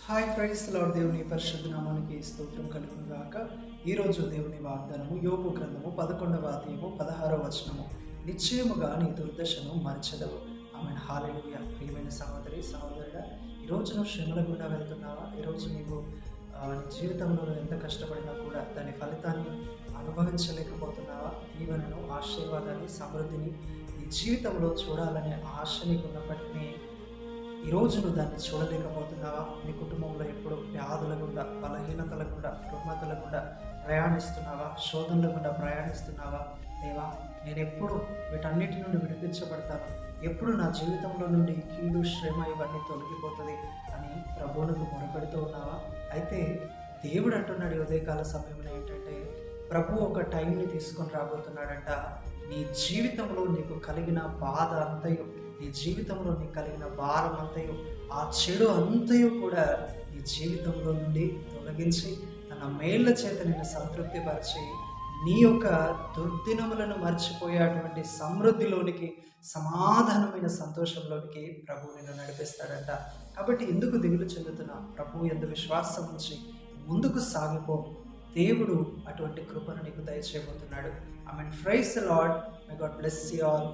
Hi friends, lord దేవుని పరిశుద్ధ నామానికి స్తోత్రం కలుగును గాక. ఈరోజు దేవుని వాగ్దానము యోబు గ్రంథము 11వ అధ్యాయము 16వ వచనము. నిశ్చయముగా నీ దుర్దశను మరచెదవు. ఆమె హల్లెలూయా. ప్రియమైన సహోదరి సహోదరుడా, ఈరోజు నువ్వు శ్రమల గుండా వెళ్తున్నావా? ఈరోజు నీవు నీ జీవితంలో ఎంత కష్టపడినా కూడా దాని ఫలితాన్ని అనుభవించలేకపోతున్నావా? దీవెనను, ఆశీర్వాదాన్ని, సమృద్ధిని నీ జీవితంలో చూడాలనే ఆశ నీకు ఉన్నప్పటికీ ఈరోజు నువ్వు దాన్ని చూడలేకపోతున్నావా? నీ కుటుంబంలో ఎప్పుడు వ్యాధుల గుండా, బలహీనతల గుండా, రుగ్మతల గుండా ప్రయాణిస్తున్నావా? శోధనల గుండా ప్రయాణిస్తున్నావా? దేవా, నేను ఎప్పుడు వీటన్నిటి నుండి విడిపించబడతాను, ఎప్పుడు నా జీవితంలో నుండి కీడు, శ్రమ ఇవన్నీ తొలగిపోతుంది అని ప్రభువునకు మొరపెడుతూ ఉన్నావా? అయితే దేవుడు అంటున్నాడు ఈ ఉదయకాల సమయంలో ఏంటంటే, ప్రభు ఒక టైంని తీసుకొని రాబోతున్నాడంట. నీ జీవితంలో నీకు కలిగిన బాధ అంతయు, నీ జీవితంలో నీకు కలిగిన భారం అంతయు, ఆ చెడు అంతయు కూడా నీ జీవితంలో నుండి తొలగించి తన మేళ్ల చేత నిన్ను సంతృప్తిపరిచి నీ యొక్క దుర్దినములను మర్చిపోయేటువంటి సమృద్ధిలోనికి, సమాధానమైన సంతోషంలోనికి ప్రభువు నిన్ను నడిపిస్తాడంట. కాబట్టి ఎందుకు దిగులు చెందుతున్నా? ప్రభువు యందు విశ్వాసం ఉంచి ముందుకు సాగిపో. దేవుడు అటువంటి కృపను నీకు దయచేయబోతున్నాడు. I mean praise the Lord. May God bless you all.